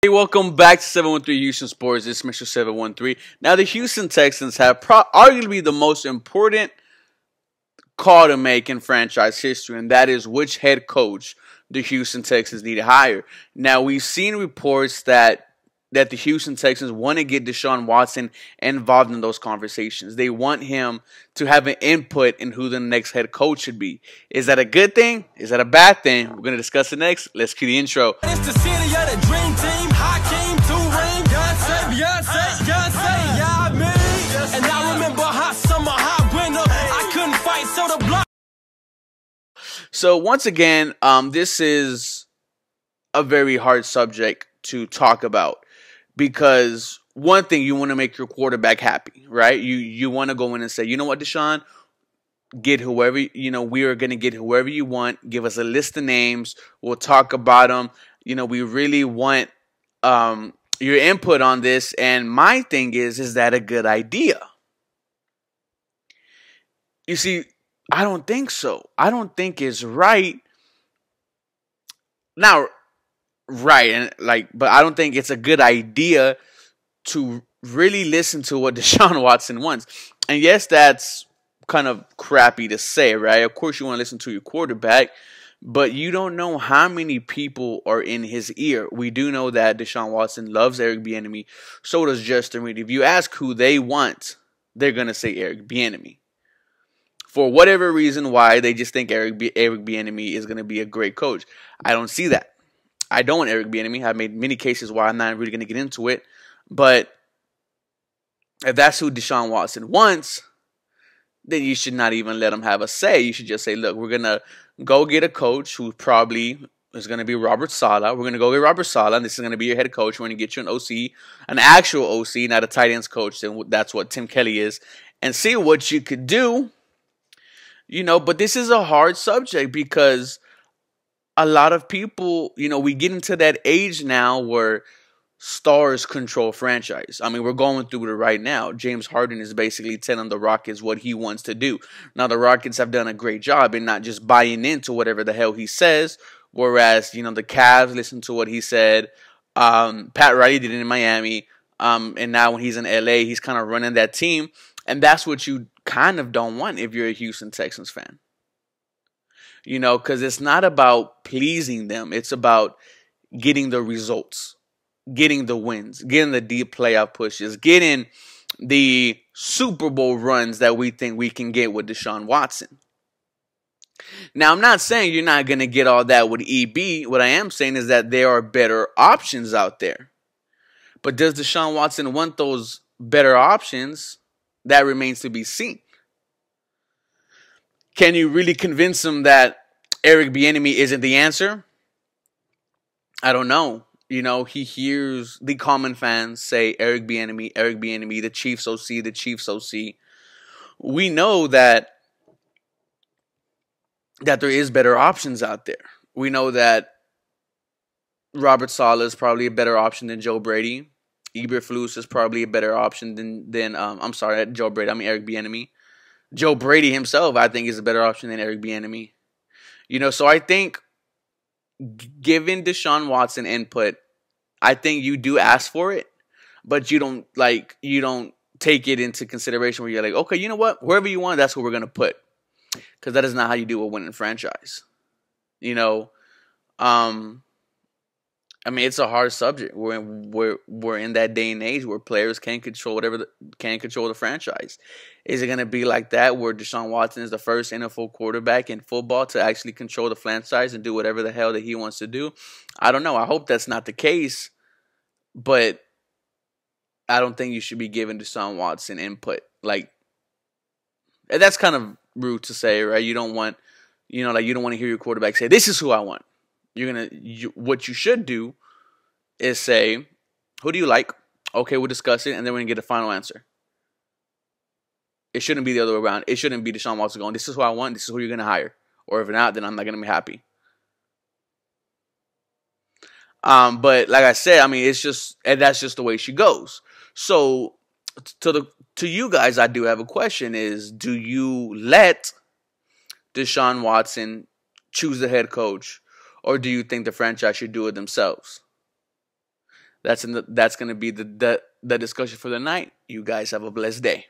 Hey, welcome back to 713 Houston Sports. This is Mr. 713. Now, the Houston Texans have arguably the most important call to make in franchise history, and that is which head coach the Houston Texans need to hire. Now, we've seen reports that the Houston Texans want to get Deshaun Watson involved in those conversations. They want him to have an input in who the next head coach should be. Is that a good thing? Is that a bad thing? We're going to discuss it next. Let's cue the intro. It's the city of the dream team. Hakeem, two-ring, Beyonce, yeah, me. And I remember hot summer, hot winter. I couldn't fight, so the block. So once again, this is a very hard subject to talk about. Because one thing, you want to make your quarterback happy, right? You want to go in and say, you know what, Deshaun, get whoever, we are going to get whoever you want. Give us a list of names. We'll talk about them. We really want your input on this. And my thing is that a good idea? You see, I don't think so. I don't think it's right. Now, right, and but I don't think it's a good idea to really listen to what Deshaun Watson wants. And yes, that's kind of crappy to say, right? Of course, you want to listen to your quarterback, but you don't know how many people are in his ear. We do know that Deshaun Watson loves Eric Bieniemy. So does Justin Reed. If you ask who they want, they're gonna say Eric Bieniemy. For whatever reason, why they just think Eric Bieniemy is gonna be a great coach. I don't see that. I don't want Eric Bieniemy. I've made many cases why I'm not really going to get into it. But if that's who Deshaun Watson wants, then you should not even let him have a say. You should just say, look, we're going to go get a coach who probably is going to be Robert Saleh. We're going to go get Robert Saleh, and this is going to be your head coach. We're going to get you an OC, an actual OC, not a tight ends coach. Then that's what Tim Kelly is. And see what you could do. But this is a hard subject because a lot of people, we get into that age now where stars control franchise. I mean, we're going through it right now. James Harden is basically telling the Rockets what he wants to do. Now, the Rockets have done a great job in not just buying into whatever the hell he says, whereas, the Cavs listen to what he said. Pat Riley did it in Miami, and now when he's in LA, he's kind of running that team, and that's what you kind of don't want if you're a Houston Texans fan. Because it's not about pleasing them. It's about getting the results, getting the wins, getting the deep playoff pushes, getting the Super Bowl runs that we think we can get with Deshaun Watson. Now, I'm not saying you're not going to get all that with EB. What I am saying is that there are better options out there. But does Deshaun Watson want those better options? That remains to be seen. Can you really convince him that Eric Bieniemy isn't the answer? I don't know. He hears the common fans say Eric Bieniemy, the Chiefs OC. We know that there is better options out there. We know that Robert Saleh is probably a better option than Joe Brady. Eberflus is probably a better option than Joe Brady. I mean Eric Bieniemy. Joe Brady himself, I think, is a better option than Eric Bieniemy. So I think giving Deshaun Watson input, I think you do ask for it, but you don't take it into consideration where you're like, okay, you know what? Wherever you want, that's what we're gonna put, because that is not how you do a winning franchise. I mean, it's a hard subject. We're in that day and age where players can't control the franchise. Is it going to be like that where Deshaun Watson is the first NFL quarterback in football to actually control the franchise and do whatever the hell that he wants to do? I don't know. I hope that's not the case, but I don't think you should be giving Deshaun Watson input. That's kind of rude to say, right? You don't want, you don't want to hear your quarterback say, "This is who I want." What you should do is say, who do you like? Okay, we'll discuss it, and then we're going to get a final answer. It shouldn't be the other way around. It shouldn't be Deshaun Watson going, this is who I want, this is who you're going to hire. Or if not, then I'm not going to be happy. But like I said, I mean, that's just the way she goes. So to you guys, I do have a question is, do you let Deshaun Watson choose the head coach, or do you think the franchise should do it themselves? That's going to be the discussion for the night. You guys have a blessed day.